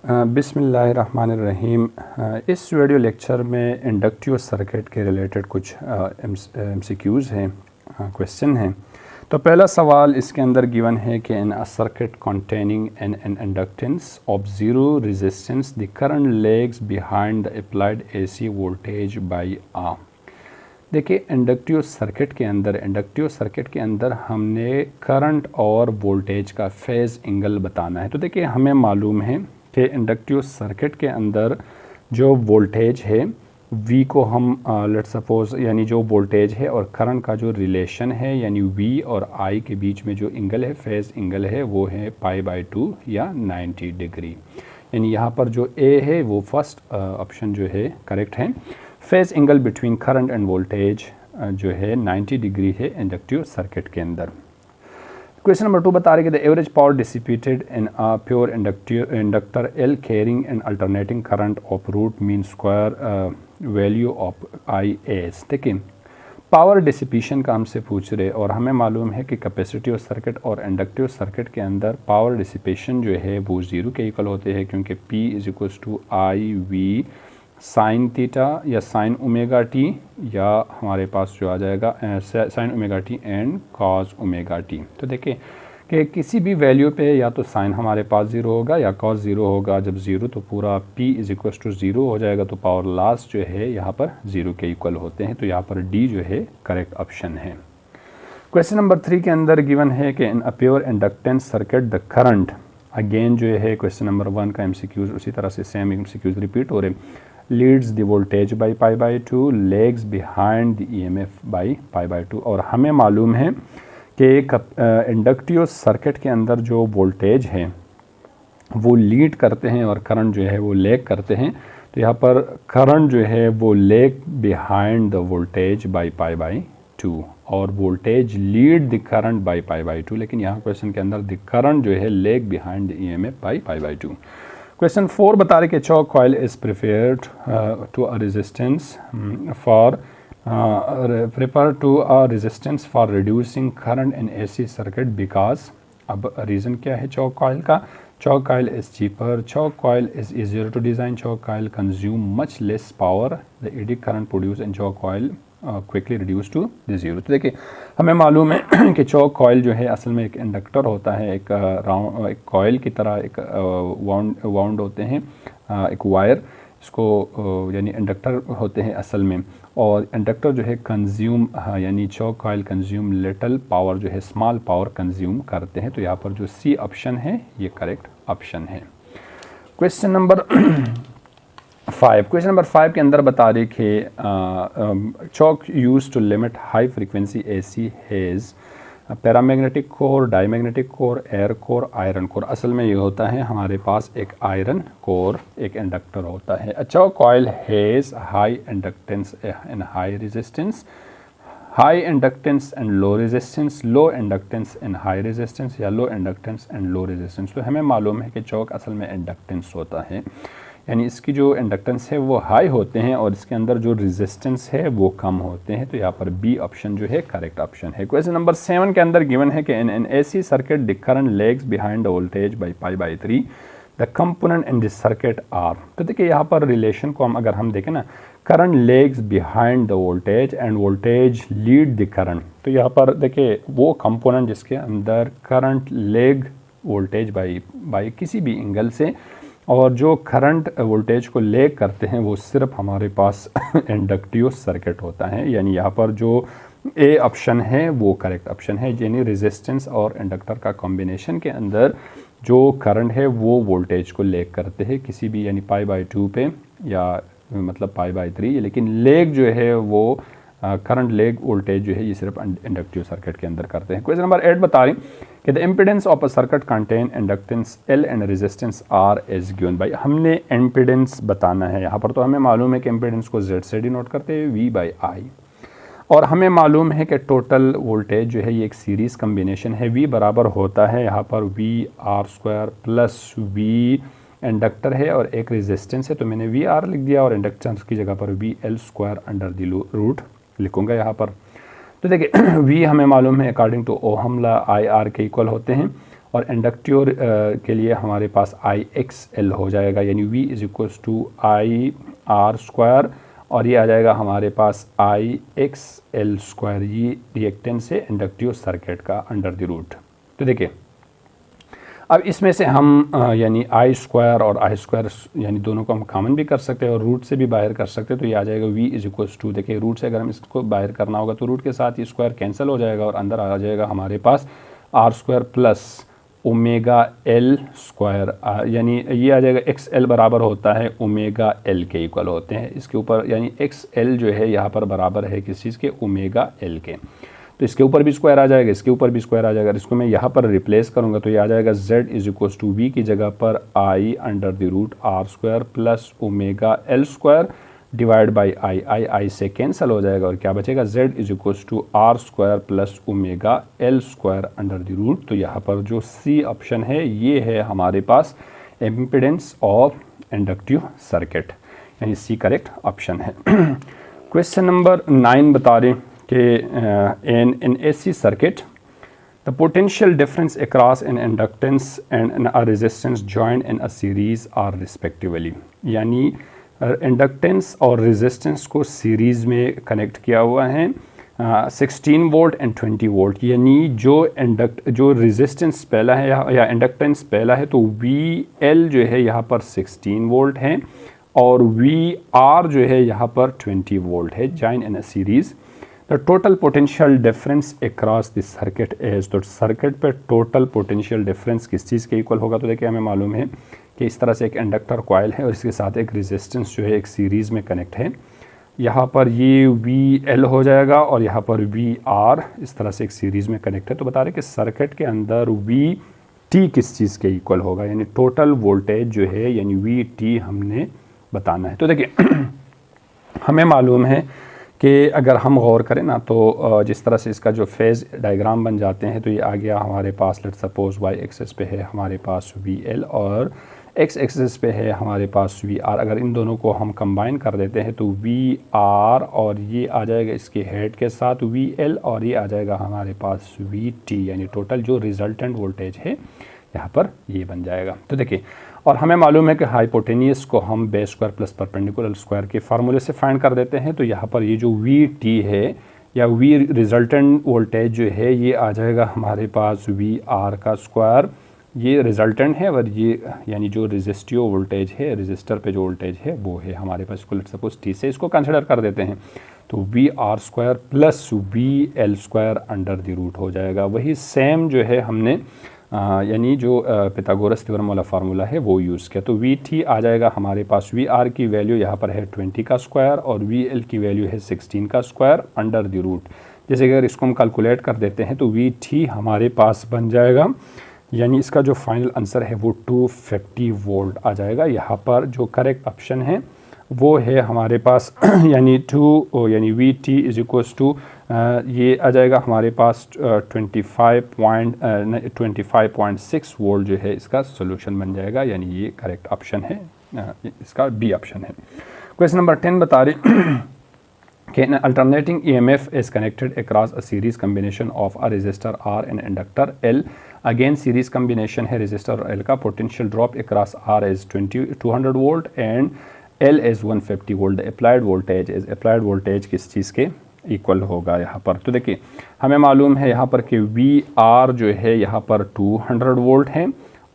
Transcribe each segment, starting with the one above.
बिस्मिल्लाहिर्रहमानिर्रहीम। इस video lecture में इंडक्टिव सर्किट के रिलेटेड कुछ MCQs हैं, क्वेश्चन हैं। तो पहला सवाल इसके अंदर गिवन है कि in a circuit containing an inductance of zero resistance the current lags behind the applied AC voltage by आ। देखिए, इंडक्टिव सर्किट के अंदर हमने करंट और वोल्टेज का फेज़ एंगल बताना है। तो देखिए, हमें मालूम है कि इंडक्टिव सर्किट के अंदर जो वोल्टेज है V को हम लेट सपोज यानी जो वोल्टेज है और करंट का जो रिलेशन है यानी V और I के बीच में जो एंगल है, फेज़ एंगल है, वो है π/2 या 90 डिग्री। यानी यहाँ पर जो A है वो फर्स्ट ऑप्शन जो है करेक्ट है। Phase angle between current end voltage जो है 90 डिग्री है इंडक्टिव सर्किट के अंदर। क्वेश्चन नंबर 2 बता रहे कि the average power dissipated in a pure inductor L carrying an alternating current of root mean square value of IS। देखिए, power dissipation का हमसे पूछ रहे और हमें मालूम है कि कैपेसिटिव सर्किट और इंडक्टिव सर्किट के अंदर पावर डिसिपेशन जो है वो ज़ीरो के इक्वल होते हैं, क्योंकि P = IV साइन थीटा या साइन ओमेगा टी, या हमारे पास जो आ जाएगा sine omega T and cos omega T. तो देखिए कि किसी भी वैल्यू पे या तो साइन हमारे पास ज़ीरो होगा या कॉस ज़ीरो होगा। जब ज़ीरो तो पूरा P = 0 हो जाएगा, तो पावर लॉस जो है यहाँ पर ज़ीरो के इक्वल होते हैं। तो यहाँ पर D जो है करेक्ट ऑप्शन है। क्वेश्चन नंबर 3 के अंदर गिवन है कि in a pure inductance circuit the current, again जो है क्वेश्चन नंबर 1 का MCQs उसी तरह से सेम MCQs रिपीट हो रहे। Leads the voltage by π/2, lags behind the EMF by π/2। और हमें मालूम है कि इंडक्टिव सर्किट के अंदर जो वोल्टेज है वो लीड करते हैं और करंट जो है वो लेग करते हैं। तो यहाँ पर करंट जो है वो lag behind the voltage by π/2 और voltage lead the current by π/2। लेकिन यहाँ क्वेश्चन के अंदर द करंट जो है lag behind the EMF by π/2। Question 4 बता रहे कि choke coil is prepared to a resistance for reducing current in AC circuit because. अब रीज़न क्या है चौक कॉइल का? Choke coil is cheaper, choke coil is easier to design, choke coil consume much less power, the eddy current produce in choke coil quickly reduce to the zero. तो देखिए, हमें मालूम है कि choke coil जो है असल में एक इंडक्टर होता है, एक कॉइल की तरह एक वाउंड होते हैं, एक वायर, इसको यानी इंडक्टर होते हैं असल में। और इंडक्टर जो है कंज्यूम यानी चौक कॉइल कंज्यूम लिटिल पावर जो है स्मॉल पावर कंज्यूम करते हैं। तो यहाँ पर जो C ऑप्शन है ये करेक्ट ऑप्शन है। क्वेश्चन नंबर 5 के अंदर बता रही कि choke use to limit high frequency AC has paramagnetic core, diamagnetic core, air core, iron core. असल में ये होता है हमारे पास एक आयरन कोर, एक इंडक्टर होता है। A choke coil has high inductance and high resistance, high inductance and low resistance, low inductance and high resistance, या low inductance and low resistance. तो हमें मालूम है कि चौक असल में इंडक्टेंस होता है, यानी इसकी जो इंडक्टेंस है वो हाई होते हैं और इसके अंदर जो रेजिस्टेंस है वो कम होते हैं। तो यहाँ पर B ऑप्शन जो है करेक्ट ऑप्शन है। क्वेश्चन नंबर 7 के अंदर गिवन है कि in AC circuit the current lags behind the voltage by π/3 the component in this circuit are. तो देखिए, यहाँ पर रिलेशन को अगर हम देखें ना, current lags behind the voltage end voltage lead the current. तो यहाँ पर देखिए, वो कंपोनेंट जिसके अंदर करंट लेग वोल्टेज बाई किसी भी एंगल से, और जो करंट वोल्टेज को लेग करते हैं वो सिर्फ हमारे पास इंडक्टिव सर्किट होता है। यानी यहाँ पर जो A ऑप्शन है वो करेक्ट ऑप्शन है। यानी रेजिस्टेंस और इंडक्टर का कॉम्बिनेशन के अंदर जो करंट है वो वोल्टेज को लेग करते हैं किसी भी, यानी π/2 पे या मतलब π/3। लेकिन लेग जो है वो करंट लेग वोल्टेज जो है ये सिर्फ इंडक्टिव सर्किट के अंदर करते हैं। क्वेश्चन नंबर 8 बता रही कि the impedance of a circuit contain inductance L and resistance R as given by. हमने इम्पीडेंस बताना है यहाँ पर। तो हमें मालूम है कि इम्पीडेंस को Z से डिनोट करते हैं V/I, और हमें मालूम है कि टोटल वोल्टेज जो है ये एक सीरीज़ कम्बिनेशन है। V बराबर होता है यहाँ पर VR² प्लस V इंडक्टर है और एक रेजिस्टेंस है, तो मैंने VR लिख दिया और इंडक्टेंस की जगह पर VL² अंडर द रूट लिखूंगा यहाँ पर। तो देखिए, V हमें मालूम है according to ohm law IR के इक्वल होते हैं, और इंडक्टिव के लिए हमारे पास IXL हो जाएगा, यानी V is equals to IR², और ये आ जाएगा हमारे पास IXL²। ये रिएक्टेंस है इंडक्टिव सर्किट का अंडर द रूट। तो देखिए अब इसमें से हम यानी I² और I² यानी दोनों को हम कॉमन भी कर सकते हैं और रूट से भी बाहर कर सकते हैं। तो ये आ जाएगा V इज इक्वल्स टू, देखिए रूट से अगर हम इसको बाहर करना होगा तो रूट के साथ ये स्क्वायर कैंसिल हो जाएगा और अंदर आ जाएगा हमारे पास R² प्लस ω_L², यानी ये आ जाएगा XL बराबर होता है ω_L के इक्वल होते हैं। इसके ऊपर यानी XL जो है यहाँ पर बराबर है किस चीज़ के, ω_L के। तो इसके ऊपर भी स्क्वायर आ जाएगा, इसके ऊपर भी स्क्वायर आ जाएगा। इसको मैं यहाँ पर रिप्लेस करूँगा तो ये आ जाएगा Z is equals to V की जगह पर I under the root R² plus ω_L² divide by I से कैंसिल हो जाएगा और क्या बचेगा, Z is equals to R² plus ω_L² under the root. तो यहाँ पर जो C ऑप्शन है ये है हमारे पास इम्पीडेंस ऑफ इंडक्टिव सर्किट, यानी C करेक्ट ऑप्शन है। क्वेश्चन नंबर 9 बता रहे in AC circuit, the potential difference across an inductance and a resistance joined in a series are respectively, यानी इंडक्टेंस और रेजिस्टेंस को सीरीज़ में कनेक्ट किया हुआ है 16 वोल्ट एंड 20 वोल्ट, यानी जो रेजिस्टेंस पहला है या इंडक्टेंस पहला है तो VL जो है यहाँ पर 16 वोल्ट है और VR जो है यहाँ पर 20 वोल्ट है, join in a series. The total potential difference across the circuit as, तो सर्किट पे टोटल पोटेंशियल डिफरेंस किस चीज़ के इक्वल होगा। तो देखिए हमें मालूम है कि इस तरह से एक इंडक्टर कॉइल है और इसके साथ एक रेजिस्टेंस जो है एक सीरीज़ में कनेक्ट है। यहाँ पर ये VL हो जाएगा और यहाँ पर VR इस तरह से एक सीरीज़ में कनेक्ट है। तो बता रहे कि सर्किट के अंदर VT किस चीज़ के इक्वल होगा, यानी टोटल वोल्टेज जो है यानी VT हमने बताना है। तो देखिए हमें मालूम है कि अगर हम गौर करें ना तो जिस तरह से इसका जो फेज़ डायग्राम बन जाते हैं तो ये आ गया हमारे पास, लेट्स सपोज Y एक्सिस पे है हमारे पास VL और X एक्सिस पे है हमारे पास VR। अगर इन दोनों को हम कंबाइन कर देते हैं तो VR और ये आ जाएगा इसके हेड के साथ VL और ये आ जाएगा हमारे पास VT, यानी टोटल जो रिजल्टेंट वोल्टेज है यहाँ पर ये बन जाएगा। तो देखिए और हमें मालूम है कि हाइपोटेनियस को हम base square plus perpendicular square के फार्मूले से फाइंड कर देते हैं। तो यहाँ पर ये जो VT है या V रिजल्टेंट वोल्टेज जो है ये आ जाएगा हमारे पास VR का स्क्वायर, ये रिजल्टेंट है, और ये यानी जो रेजिस्टिव वोल्टेज है रेजिस्टर पे जो वोल्टेज है वो है हमारे पास, इसको लेट्स सपोज T से इसको कंसिडर कर देते हैं तो VR² plus VL² under the root हो जाएगा। वही सेम जो है हमने यानी जो पिथागोरस थ्योरम वाला फार्मूला है वो यूज़ किया। तो VT आ जाएगा हमारे पास, VR की वैल्यू यहाँ पर है 20 का स्क्वायर और VL की वैल्यू है 16 का स्क्वायर अंडर द रूट। जैसे अगर इसको हम कैलकुलेट कर देते हैं तो VT हमारे पास बन जाएगा, यानी इसका जो फाइनल आंसर है वो 250 वोल्ट आ जाएगा। यहाँ पर जो करेक्ट ऑप्शन है वो है हमारे पास यानी यानी VT इज इक्वल्स टू ये आ जाएगा हमारे पास 25.6 वोल्ट जो है इसका सोल्यूशन बन जाएगा, यानी ये करेक्ट ऑप्शन है, इसका B ऑप्शन है। क्वेश्चन नंबर 10 बता रहे कि an alternating EMF is connected across a series combination of a resistor R and inductor L. Again series combination है resistor L का, potential drop across R is 200 volt and L is 150 volt. The applied voltage is, applied voltage किस चीज़ के equal होगा यहाँ पर। तो देखिए हमें मालूम है यहाँ पर कि VR जो है यहाँ पर 200 वोल्ट है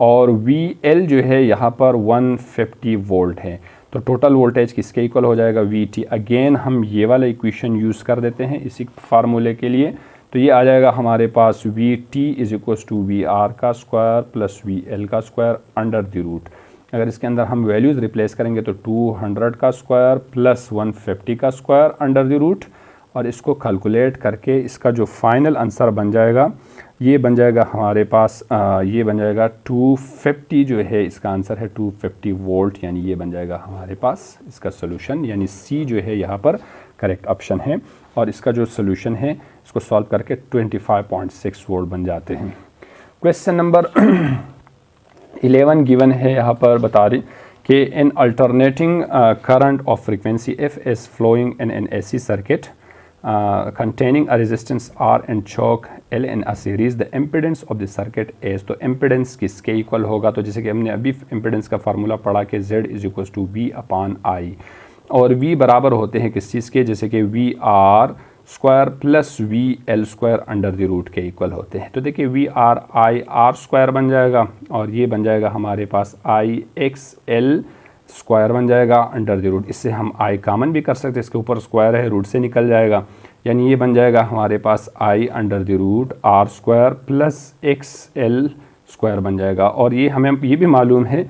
और VL जो है यहाँ पर 150 वोल्ट है। तो टोटल वोल्टेज किसके इक्वल हो जाएगा, VT। अगेन हम ये वाला इक्वेशन यूज़ कर देते हैं इसी फार्मूले के लिए। तो ये आ जाएगा हमारे पास VT is equals to VR का स्क्वायर प्लस VL का स्क्वायर अंडर द रूट। अगर इसके अंदर हम वैल्यूज़ रिप्लेस करेंगे तो 200 का स्क्वायर प्लस 150 का स्क्वायर अंडर द रूट, और इसको कैलकुलेट करके इसका जो फाइनल आंसर बन जाएगा ये बन जाएगा हमारे पास ये बन जाएगा 250 जो है इसका आंसर है 250 वोल्ट, यानी ये बन जाएगा हमारे पास इसका सोल्यूशन, यानी C जो है यहाँ पर करेक्ट ऑप्शन है। और इसका जो सोल्यूशन है इसको सॉल्व करके 25.6 वोल्ट बन जाते हैं। क्वेश्चन नंबर 11 गिवन है यहाँ पर बता रही कि in alternating current of frequency F is flowing in an AC circuit containing a resistance R and choke L in a series the impedance of the circuit is, तो impedance किसके equal होगा, तो जैसे कि हमने अभी impedance का formula पढ़ा कि Z is equal to V upon I, और V बराबर होते हैं किस चीज़ के, जैसे कि V R square plus V L square under the root के इक्वल होते हैं। तो देखिए V R I R square बन जाएगा और ये बन जाएगा हमारे पास आई एक्स एल स्क्वायर बन जाएगा अंडर द रूट। इससे हम आई कॉमन भी कर सकते हैं, इसके ऊपर स्क्वायर है रूट से निकल जाएगा, यानी ये बन जाएगा हमारे पास I under the root R square plus X L square बन जाएगा। और ये हमें ये भी मालूम है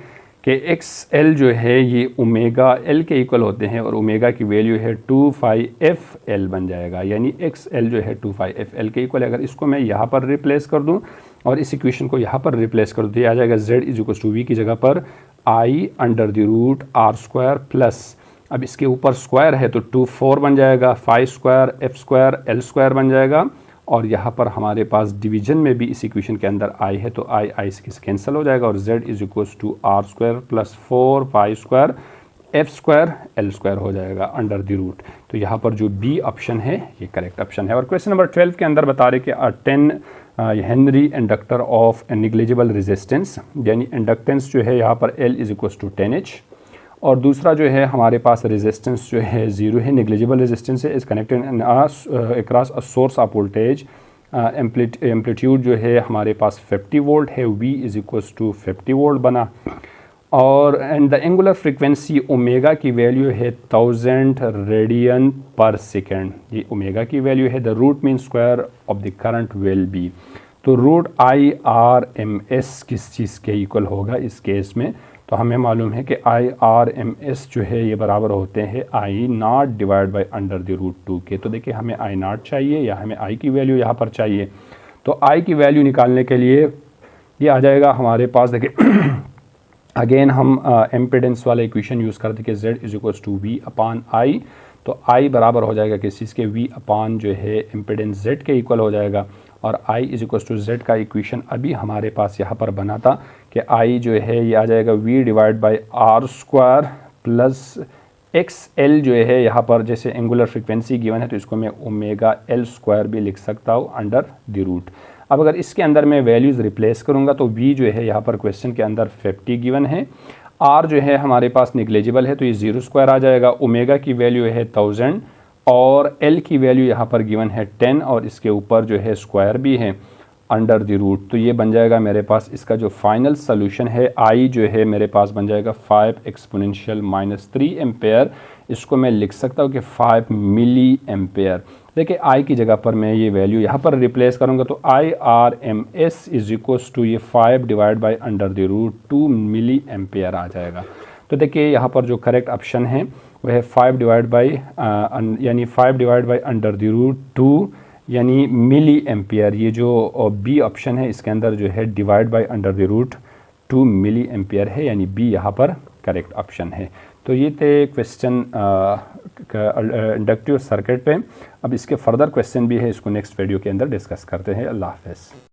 कि एक्स एल जो है ये ओमेगा एल के इक्वल होते हैं और ओमेगा की वैल्यू है 2πf_l बन जाएगा, यानी एक्स एल जो है 2πf_l के इक्वल है। अगर इसको मैं यहाँ पर रिप्लेस कर दूँ और इस इक्वेशन को यहाँ पर रिप्लेस कर दूँ तो ये आ जाएगा z is equal to V की जगह पर I under the root R square plus, अब इसके ऊपर स्क्वायर है तो 2 4 बन जाएगा, 5 square f square L square बन जाएगा। और यहाँ पर हमारे पास डिवीजन में भी इस इक्वेशन के अंदर आई है तो आई से कैंसिल हो जाएगा और z is equal to R square plus 4 pi square f square L square हो जाएगा अंडर द रूट। तो यहाँ पर जो बी ऑप्शन है ये करेक्ट ऑप्शन है। और क्वेश्चन नंबर 12 के अंदर बता रहे कि 10 Henry inductor of negligible resistance, यानी इंडक्टेंस जो है यहाँ पर L is equal to 10H, और दूसरा जो है हमारे पास रेजिस्टेंस जो है 0 है, निग्लिजिबल रेजिस्टेंस है, इस connected across a source of voltage, amplitude जो है हमारे पास 50 वोल्ट है, V is equal to 50 volt बना, और and the angular frequency omega की वैल्यू है 1000 रेडियन पर सेकेंड, ये ओमेगा की वैल्यू है। The root mean square of the current will be, तो रूट IRMS किस चीज़ के इक्वल होगा इस केस में, तो हमें मालूम है कि IRMS जो है ये बराबर होते हैं I naught divide by under the root 2 के। तो देखिए हमें आई नॉट चाहिए या हमें आई की वैल्यू यहाँ पर चाहिए, तो आई की वैल्यू निकालने के लिए ये आ जाएगा हमारे पास, देखिए अगेन हम एम्पिडेंस वाला इक्वेशन यूज़ करते कि z is equal to V upon I, तो आई बराबर हो जाएगा किस चीज़ के, v अपॉन जो है एम्पिडेंस z के इक्वल हो जाएगा। और i is equal to z का इक्वेशन अभी हमारे पास यहाँ पर बना था कि i जो है ये आ जाएगा v divide by R square plus X L जो है यहाँ पर जैसे एंगुलर फ्रिक्वेंसी गिवन है तो इसको मैं ओमेगा एल स्क्वायर भी लिख सकता हूँ अंडर द रूट। अब अगर इसके अंदर मैं वैल्यूज़ रिप्लेस करूँगा तो v जो है यहाँ पर क्वेश्चन के अंदर 50 गिवन है, r जो है हमारे पास निग्लेजिबल है तो ये 0 स्क्वायर आ जाएगा, ओमेगा की वैल्यू है 1000 और L की वैल्यू यहाँ पर गिवन है 10 और इसके ऊपर जो है स्क्वायर भी है अंडर द रूट। तो ये बन जाएगा मेरे पास इसका जो फाइनल सोल्यूशन है I जो है मेरे पास बन जाएगा 5 एक्सपोनेंशियल माइनस 3 एम्पेयर, इसको मैं लिख सकता हूँ कि 5 मिली एम्पेयर। देखिए I की जगह पर मैं ये वैल्यू यहाँ पर रिप्लेस करूँगा तो IRMS इज इक्वल्स टू ये 5 divide by under the root 2 milliampere आ जाएगा। तो देखिए यहाँ पर जो करेक्ट ऑप्शन है वह है 5 डिवाइड बाई यानी 5 divide by under the root 2 यानी मिली एम्पियर, ये जो बी ऑप्शन है इसके अंदर जो है divide by under the root 2 milli ampere है, यानी बी यहाँ पर करेक्ट ऑप्शन है। तो ये थे क्वेश्चन इंडक्टिव सर्किट पे। अब इसके फर्दर क्वेश्चन भी है, इसको नेक्स्ट वीडियो के अंदर डिस्कस करते हैं। अल्लाह हाफ़िज़।